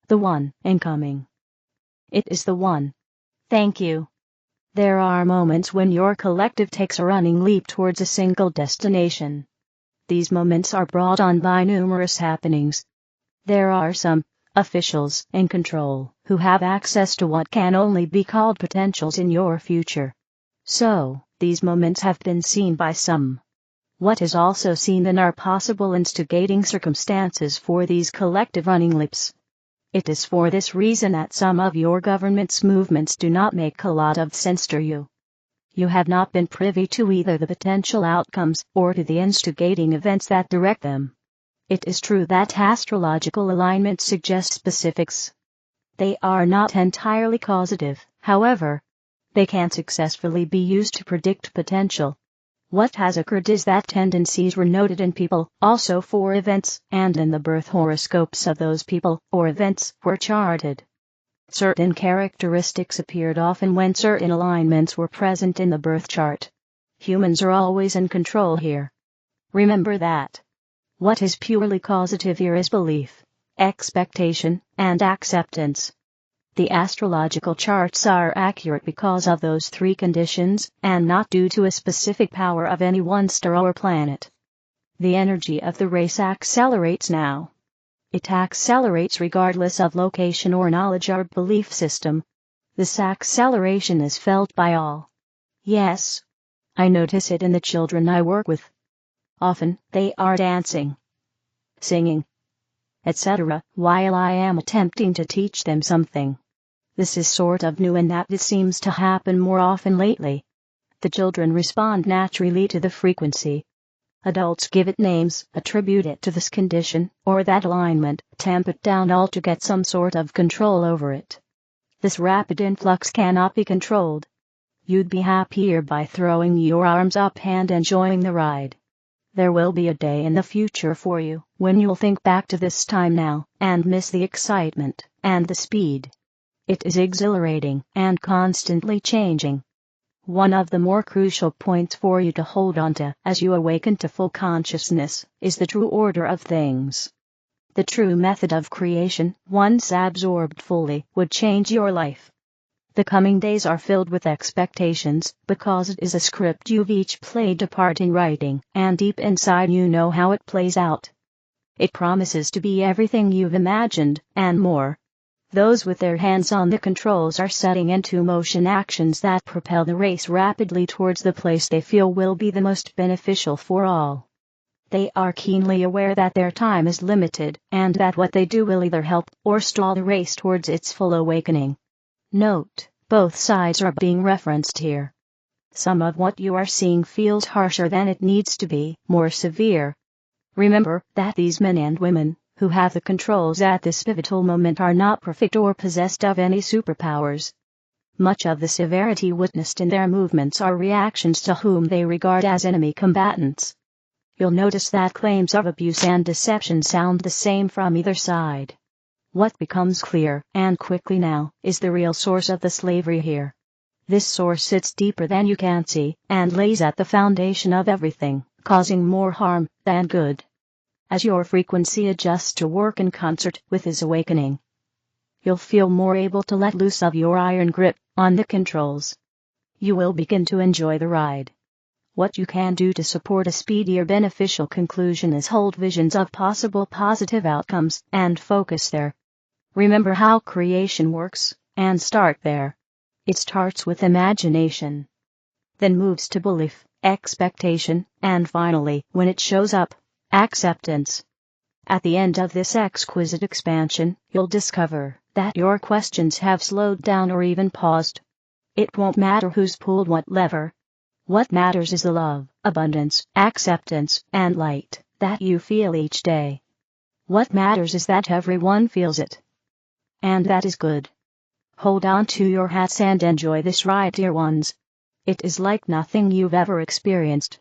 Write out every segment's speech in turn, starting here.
The one incoming. It is the one. Thank you. There are moments when your collective takes a running leap towards a single destination. These moments are brought on by numerous happenings. There are some officials in control who have access to what can only be called potentials in your future. So, these moments have been seen by some. What is also seen then are possible instigating circumstances for these collective running leaps. It is for this reason that some of your government's movements do not make a lot of sense to you. You have not been privy to either the potential outcomes or to the instigating events that direct them. It is true that astrological alignment suggests specifics. They are not entirely causative, however. They can successfully be used to predict potential. What has occurred is that tendencies were noted in people, also for events, and in the birth horoscopes of those people or events were charted. Certain characteristics appeared often when certain alignments were present in the birth chart. Humans are always in control here. Remember that. What is purely causative here is belief, expectation, and acceptance. The astrological charts are accurate because of those three conditions, and not due to a specific power of any one star or planet. The energy of the race accelerates now. It accelerates regardless of location or knowledge or belief system. This acceleration is felt by all. Yes. I notice it in the children I work with. Often, they are dancing, singing, etc., while I am attempting to teach them something. This is sort of new in that it seems to happen more often lately. The children respond naturally to the frequency. Adults give it names, attribute it to this condition, or that alignment, tamp it down all to get some sort of control over it. This rapid influx cannot be controlled. You'd be happier by throwing your arms up and enjoying the ride. There will be a day in the future for you, when you'll think back to this time now, and miss the excitement, and the speed. It is exhilarating, and constantly changing. One of the more crucial points for you to hold on to, as you awaken to full consciousness, is the true order of things. The true method of creation, once absorbed fully, would change your life. The coming days are filled with expectations, because it is a script you've each played a part in writing, and deep inside you know how it plays out. It promises to be everything you've imagined, and more. Those with their hands on the controls are setting into motion actions that propel the race rapidly towards the place they feel will be the most beneficial for all. They are keenly aware that their time is limited, and that what they do will either help or stall the race towards its full awakening. Note, both sides are being referenced here. Some of what you are seeing feels harsher than it needs to be, more severe. Remember that these men and women who have the controls at this pivotal moment are not perfect or possessed of any superpowers. Much of the severity witnessed in their movements are reactions to whom they regard as enemy combatants. You'll notice that claims of abuse and deception sound the same from either side. What becomes clear, and quickly now, is the real source of the slavery here. This source sits deeper than you can see, and lays at the foundation of everything, causing more harm than good. As your frequency adjusts to work in concert with his awakening, you'll feel more able to let loose of your iron grip on the controls. You will begin to enjoy the ride. What you can do to support a speedier beneficial conclusion is hold visions of possible positive outcomes and focus there. Remember how creation works, and start there. It starts with imagination, then moves to belief, expectation, and finally, when it shows up, acceptance. At the end of this exquisite expansion, you'll discover that your questions have slowed down or even paused. It won't matter who's pulled what lever. What matters is the love, abundance, acceptance, and light that you feel each day. What matters is that everyone feels it. And that is good. Hold on to your hats and enjoy this ride, dear ones. It is like nothing you've ever experienced.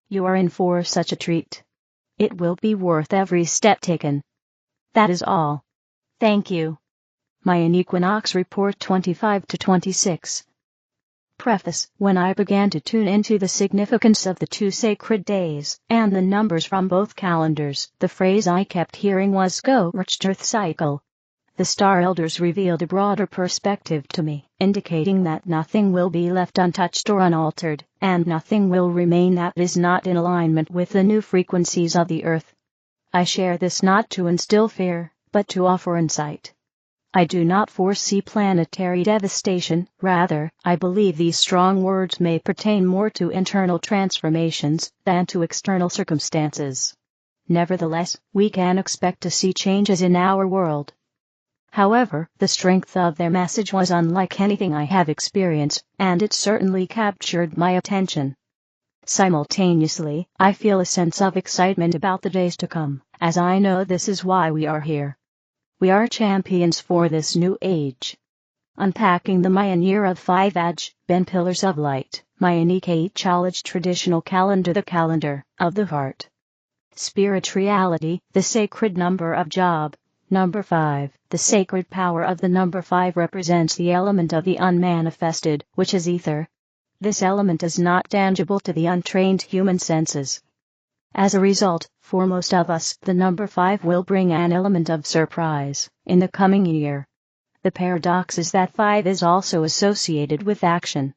You are in for such a treat. It will be worth every step taken. That is all. Thank you. Mayan Equinox Report 25-26. Preface. When I began to tune into the significance of the two sacred days, and the numbers from both calendars, the phrase I kept hearing was Go Earth Cycle. The Star Elders revealed a broader perspective to me, indicating that nothing will be left untouched or unaltered, and nothing will remain that is not in alignment with the new frequencies of the earth. I share this not to instill fear, but to offer insight. I do not foresee planetary devastation, rather, I believe these strong words may pertain more to internal transformations than to external circumstances. Nevertheless, we can expect to see changes in our world. However, the strength of their message was unlike anything I have experienced, and it certainly captured my attention. Simultaneously, I feel a sense of excitement about the days to come, as I know this is why we are here. We are champions for this new age. Unpacking the Mayan year of 5 Aj, Ben Pillars of Light, Mayan Challenge traditional calendar, the calendar of the heart. Spirituality, the sacred number of Job. Number 5, the sacred power of the number 5 represents the element of the unmanifested, which is ether. This element is not tangible to the untrained human senses. As a result, for most of us, the number 5 will bring an element of surprise in the coming year. The paradox is that 5 is also associated with action.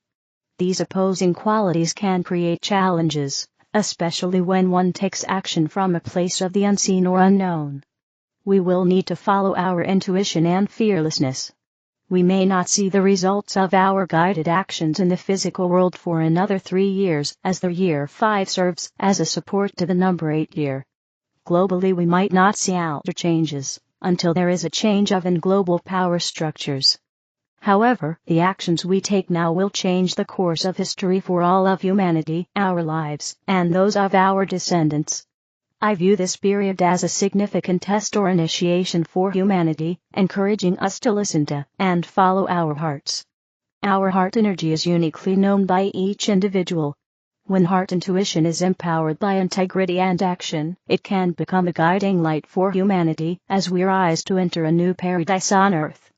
These opposing qualities can create challenges, especially when one takes action from a place of the unseen or unknown. We will need to follow our intuition and fearlessness. We may not see the results of our guided actions in the physical world for another 3 years, as the year 5 serves as a support to the number 8 year. Globally, we might not see outer changes until there is a change in global power structures. However, the actions we take now will change the course of history for all of humanity, our lives, and those of our descendants. I view this period as a significant test or initiation for humanity, encouraging us to listen to and follow our hearts. Our heart energy is uniquely known by each individual. When heart intuition is empowered by integrity and action, it can become a guiding light for humanity as we rise to enter a new paradise on earth.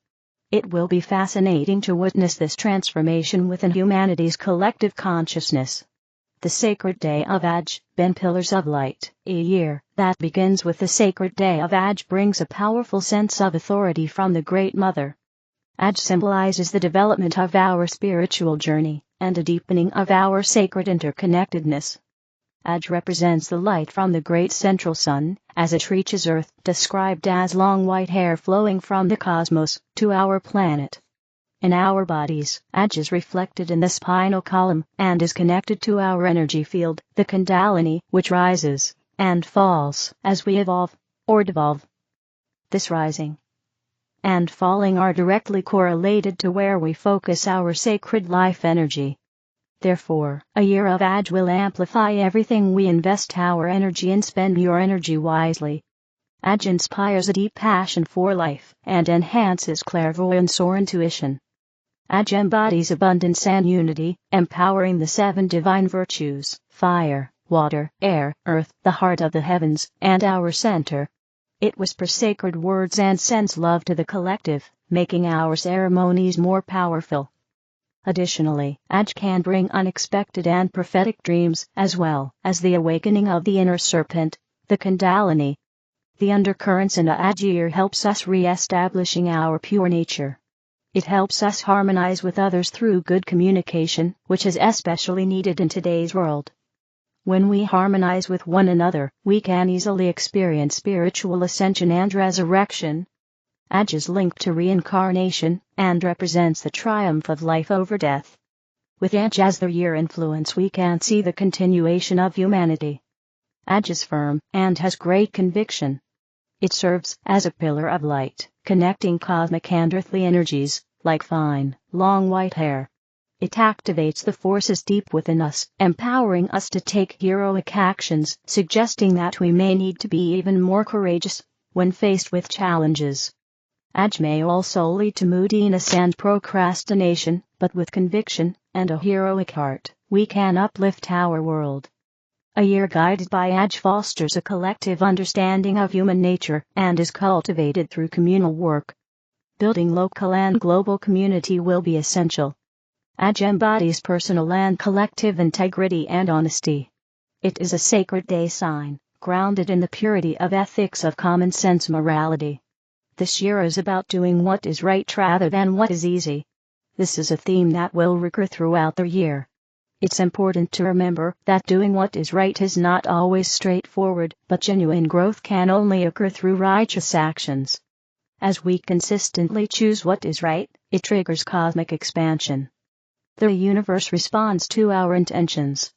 It will be fascinating to witness this transformation within humanity's collective consciousness. The sacred day of Aj, Ben Pillars of Light, a year that begins with the sacred day of Aj brings a powerful sense of authority from the Great Mother. Aj symbolizes the development of our spiritual journey and a deepening of our sacred interconnectedness. Aj represents the light from the great central sun, as it reaches Earth, described as long white hair flowing from the cosmos to our planet. In our bodies, Aj is reflected in the spinal column and is connected to our energy field, the Kundalini, which rises and falls as we evolve or devolve. This rising and falling are directly correlated to where we focus our sacred life energy. Therefore, a year of Aj will amplify everything we invest our energy in. Spend your energy wisely. Aj inspires a deep passion for life and enhances clairvoyance or intuition. Aj embodies abundance and unity, empowering the 7 divine virtues: fire, water, air, earth, the heart of the heavens, and our center. It whispers sacred words and sends love to the collective, making our ceremonies more powerful. Additionally, Aj can bring unexpected and prophetic dreams, as well as the awakening of the inner serpent, the Kundalini. The undercurrents in a Aj year helps us re-establishing our pure nature. It helps us harmonize with others through good communication, which is especially needed in today's world. When we harmonize with one another, we can easily experience spiritual ascension and resurrection. Aj is linked to reincarnation, and represents the triumph of life over death. With Aj as the year influence, we can see the continuation of humanity. Aj is firm, and has great conviction. It serves as a pillar of light, connecting cosmic and earthly energies, like fine, long white hair. It activates the forces deep within us, empowering us to take heroic actions, suggesting that we may need to be even more courageous when faced with challenges. Aj may also lead to moodiness and procrastination, but with conviction and a heroic heart, we can uplift our world. A year guided by Aj fosters a collective understanding of human nature and is cultivated through communal work. Building local and global community will be essential. Aj embodies personal and collective integrity and honesty. It is a sacred day sign, grounded in the purity of ethics of common sense morality. This year is about doing what is right rather than what is easy. This is a theme that will recur throughout the year. It's important to remember that doing what is right is not always straightforward, but genuine growth can only occur through righteous actions. As we consistently choose what is right, it triggers cosmic expansion. The universe responds to our intentions.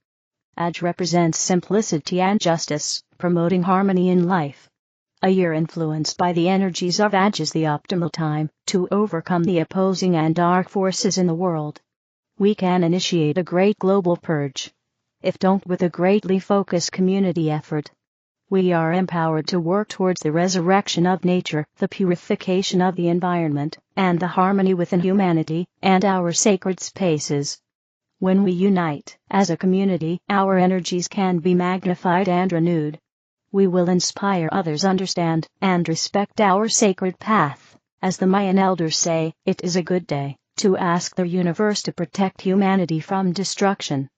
Aj represents simplicity and justice, promoting harmony in life. A year influenced by the energies of Aj is the optimal time to overcome the opposing and dark forces in the world. We can initiate a great global purge, if done with a greatly focused community effort. We are empowered to work towards the resurrection of nature, the purification of the environment, and the harmony within humanity and our sacred spaces. When we unite as a community, our energies can be magnified and renewed. We will inspire others, understand and respect our sacred path. As the Mayan elders say, it is a good day to ask the universe to protect humanity from destruction.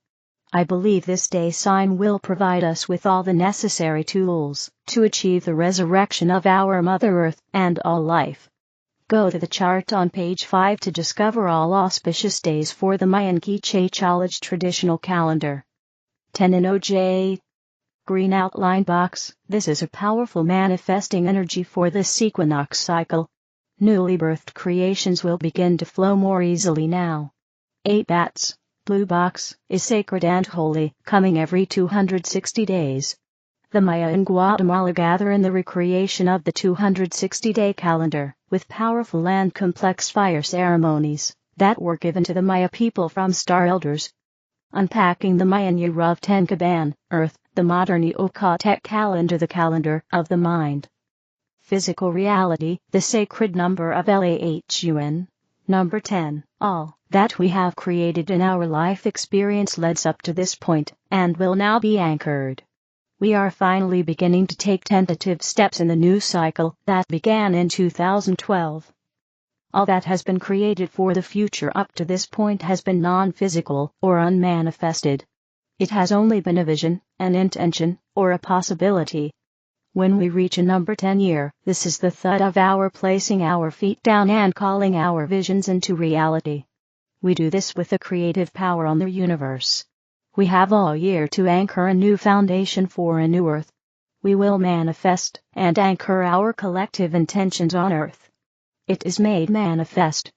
I believe this day sign will provide us with all the necessary tools to achieve the resurrection of our Mother Earth and all life. Go to the chart on page 5 to discover all auspicious days for the Mayan Quiche Chalaj traditional calendar. 10 in OJ. Green outline box. This is a powerful manifesting energy for this equinox cycle. Newly birthed creations will begin to flow more easily now. 8 bats. Blue box is sacred and holy, coming every 260 days. The Maya in Guatemala gather in the recreation of the 260-day calendar, with powerful and complex fire ceremonies that were given to the Maya people from star elders. Unpacking the Mayan year of Tenkaban, Earth, the modern Yucatec calendar, the calendar of the mind. Physical reality, the sacred number of Lahun. Number 10. All that we have created in our life experience leads up to this point, and will now be anchored. We are finally beginning to take tentative steps in the new cycle that began in 2012. All that has been created for the future up to this point has been non-physical or unmanifested. It has only been a vision, an intention, or a possibility. When we reach a number 10 year, this is the thought of our placing our feet down and calling our visions into reality. We do this with the creative power on the universe. We have all year to anchor a new foundation for a new earth. We will manifest and anchor our collective intentions on earth. It is made manifest.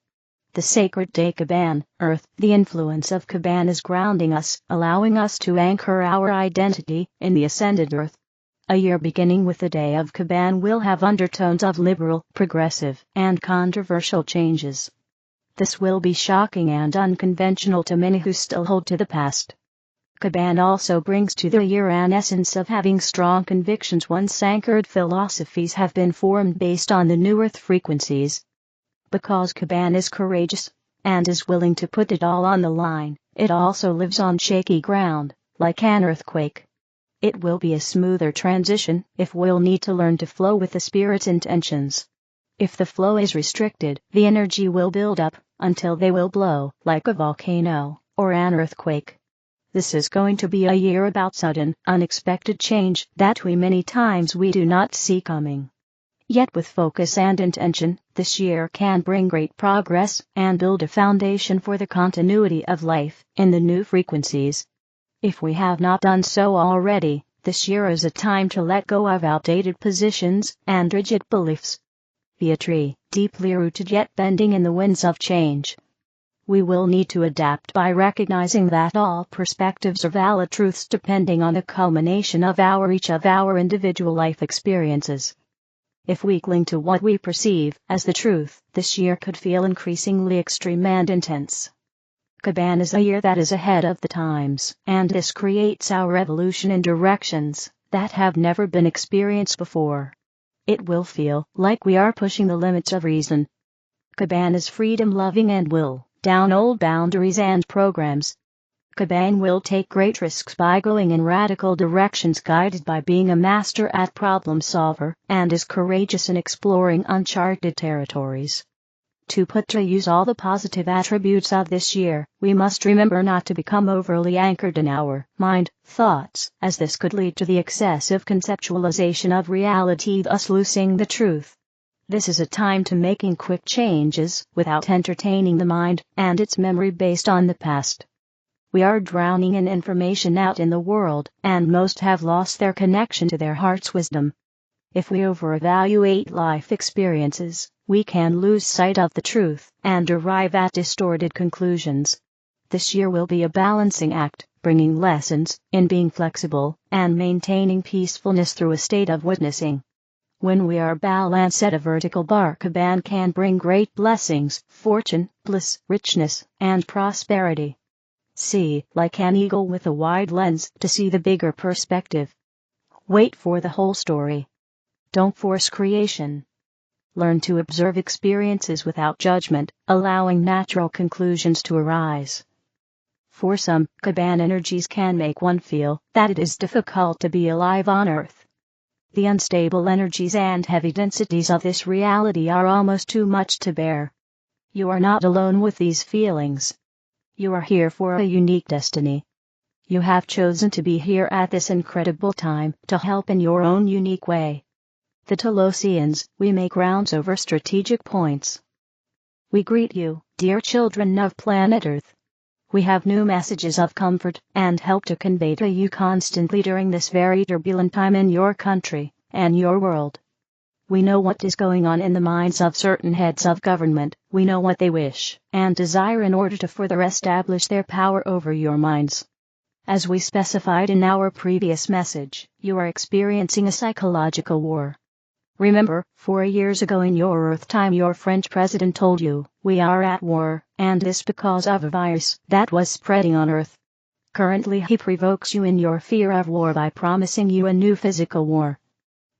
The sacred day Kaban, earth, the influence of Kaban is grounding us, allowing us to anchor our identity in the ascended earth. A year beginning with the day of Kaban will have undertones of liberal, progressive, and controversial changes. This will be shocking and unconventional to many who still hold to the past. Kaban also brings to the year an essence of having strong convictions. Once anchored philosophies have been formed based on the new earth frequencies. Because Kaban is courageous and is willing to put it all on the line, it also lives on shaky ground, like an earthquake. It will be a smoother transition if we'll need to learn to flow with the spirit's intentions. If the flow is restricted, the energy will build up until they will blow like a volcano or an earthquake. This is going to be a year about sudden, unexpected change that many times we do not see coming. Yet with focus and intention, this year can bring great progress and build a foundation for the continuity of life in the new frequencies. If we have not done so already, this year is a time to let go of outdated positions and rigid beliefs. Be a tree, deeply rooted yet bending in the winds of change. We will need to adapt by recognizing that all perspectives are valid truths depending on the culmination of each of our individual life experiences. If we cling to what we perceive as the truth, this year could feel increasingly extreme and intense. Kaban is a year that is ahead of the times, and this creates our evolution in directions that have never been experienced before. It will feel like we are pushing the limits of reason. Kaban is freedom-loving and will down old boundaries and programs. Kaban will take great risks by going in radical directions guided by being a master at problem solver and is courageous in exploring uncharted territories. To put to use all the positive attributes of this year, we must remember not to become overly anchored in our mind, thoughts, as this could lead to the excessive conceptualization of reality, thus losing the truth. This is a time to making quick changes without entertaining the mind and its memory based on the past. We are drowning in information out in the world, and most have lost their connection to their heart's wisdom. If we over-evaluate life experiences, we can lose sight of the truth and arrive at distorted conclusions. This year will be a balancing act, bringing lessons in being flexible and maintaining peacefulness through a state of witnessing. When we are balanced at a vertical bar, Kaban can bring great blessings, fortune, bliss, richness, and prosperity. See, like an eagle with a wide lens, to see the bigger perspective. Wait for the whole story. Don't force creation. Learn to observe experiences without judgment, allowing natural conclusions to arise. For some, Kaban energies can make one feel that it is difficult to be alive on Earth. The unstable energies and heavy densities of this reality are almost too much to bear. You are not alone with these feelings. You are here for a unique destiny. You have chosen to be here at this incredible time to help in your own unique way. The Telosians, we make rounds over strategic points. We greet you, dear children of planet Earth. We have new messages of comfort and help to convey to you constantly during this very turbulent time in your country and your world. We know what is going on in the minds of certain heads of government. We know what they wish and desire in order to further establish their power over your minds. As we specified in our previous message, you are experiencing a psychological war. Remember, 4 years ago in your Earth time your French president told you, we are at war, and this because of a virus that was spreading on Earth. Currently he provokes you in your fear of war by promising you a new physical war.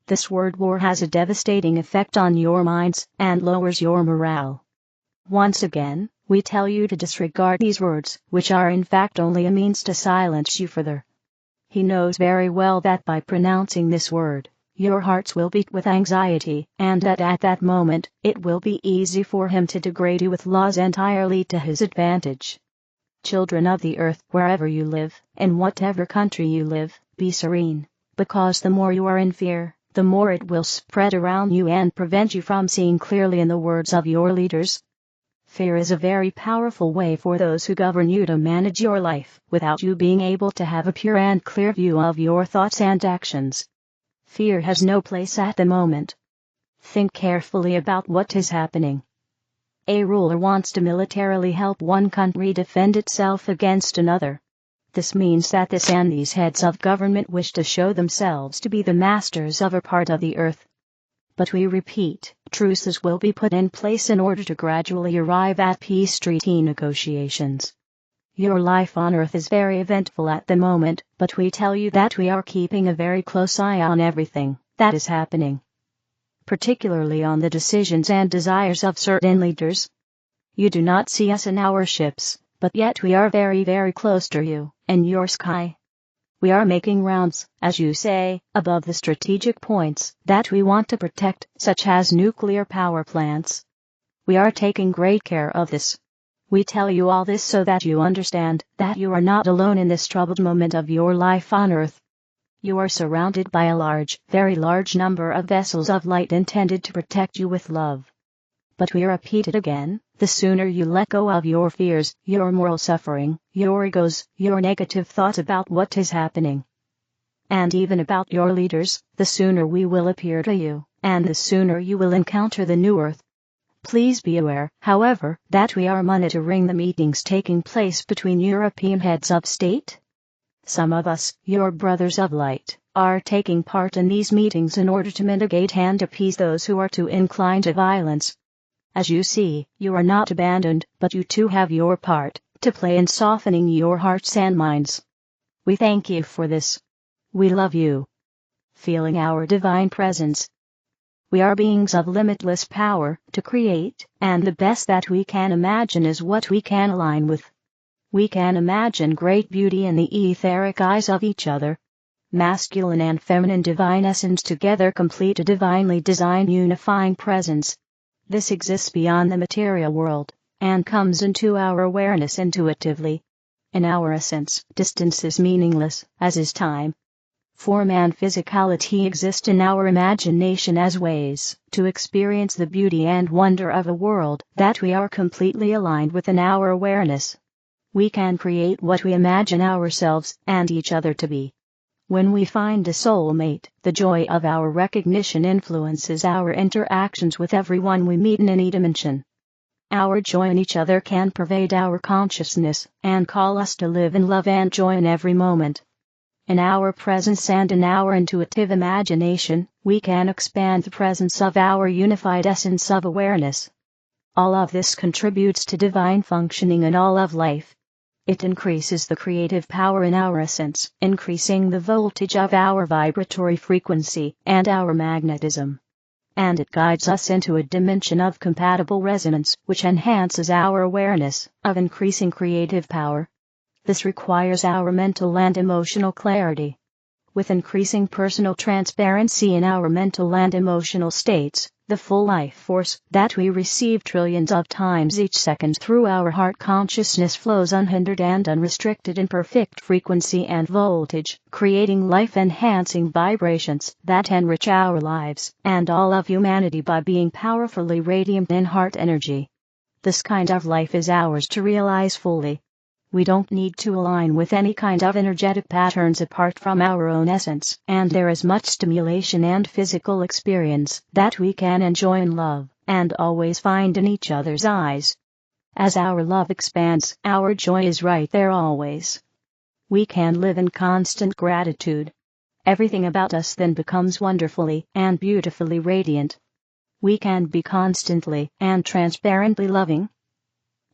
This word war has a devastating effect on your minds and lowers your morale. Once again, we tell you to disregard these words, which are in fact only a means to silence you further. He knows very well that by pronouncing this word, your hearts will beat with anxiety, and that at that moment, it will be easy for him to degrade you with laws entirely to his advantage. Children of the Earth, wherever you live, in whatever country you live, be serene, because the more you are in fear, the more it will spread around you and prevent you from seeing clearly in the words of your leaders. Fear is a very powerful way for those who govern you to manage your life without you being able to have a pure and clear view of your thoughts and actions. Fear has no place at the moment. Think carefully about what is happening. A ruler wants to militarily help one country defend itself against another. This means that this and these heads of government wish to show themselves to be the masters of a part of the earth. But we repeat, truces will be put in place in order to gradually arrive at peace treaty negotiations. Your life on Earth is very eventful at the moment, but we tell you that we are keeping a very close eye on everything that is happening, particularly on the decisions and desires of certain leaders. You do not see us in our ships, but yet we are very, very close to you, in your sky. We are making rounds, as you say, above the strategic points that we want to protect, such as nuclear power plants. We are taking great care of this. We tell you all this so that you understand that you are not alone in this troubled moment of your life on Earth. You are surrounded by a large, very large number of vessels of light intended to protect you with love. But we repeat it again, the sooner you let go of your fears, your moral suffering, your egos, your negative thoughts about what is happening, and even about your leaders, the sooner we will appear to you, and the sooner you will encounter the new Earth. Please be aware, however, that we are monitoring the meetings taking place between European heads of state. Some of us, your brothers of light, are taking part in these meetings in order to mitigate and appease those who are too inclined to violence. As you see, you are not abandoned, but you too have your part to play in softening your hearts and minds. We thank you for this. We love you. Feeling our divine presence. We are beings of limitless power to create, and the best that we can imagine is what we can align with. We can imagine great beauty in the etheric eyes of each other. Masculine and feminine divine essence together complete a divinely designed unifying presence. This exists beyond the material world, and comes into our awareness intuitively. In our essence, distance is meaningless, as is time. Form and physicality exist in our imagination as ways to experience the beauty and wonder of a world that we are completely aligned with in our awareness. We can create what we imagine ourselves and each other to be. When we find a soulmate, the joy of our recognition influences our interactions with everyone we meet in any dimension. Our joy in each other can pervade our consciousness and call us to live in love and joy in every moment. In our presence and in our intuitive imagination, we can expand the presence of our unified essence of awareness. All of this contributes to divine functioning in all of life. It increases the creative power in our essence, increasing the voltage of our vibratory frequency and our magnetism. And it guides us into a dimension of compatible resonance, which enhances our awareness of increasing creative power. This requires our mental and emotional clarity. With increasing personal transparency in our mental and emotional states, the full life force that we receive trillions of times each second through our heart consciousness flows unhindered and unrestricted in perfect frequency and voltage, creating life-enhancing vibrations that enrich our lives and all of humanity by being powerfully radiant in heart energy. This kind of life is ours to realize fully. We don't need to align with any kind of energetic patterns apart from our own essence, and there is much stimulation and physical experience that we can enjoy and love, and always find in each other's eyes. As our love expands, our joy is right there always. We can live in constant gratitude. Everything about us then becomes wonderfully and beautifully radiant. We can be constantly and transparently loving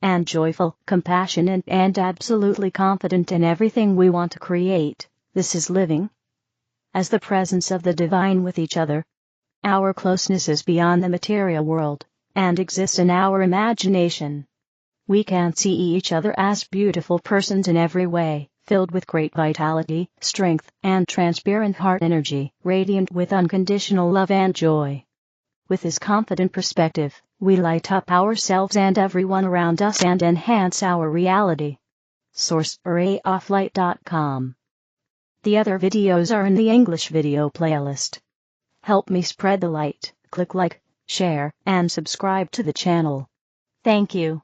and joyful, compassionate and absolutely confident in everything we want to create. This is living as the presence of the divine with each other. Our closeness is beyond the material world and exists in our imagination. We can see each other as beautiful persons in every way, filled with great vitality, strength, and transparent heart energy, radiant with unconditional love and joy. With this confident perspective, we light up ourselves and everyone around us and enhance our reality. Source: arrayoflight.com. The other videos are in the English video playlist. Help me spread the light. Click like, share, and subscribe to the channel. Thank you.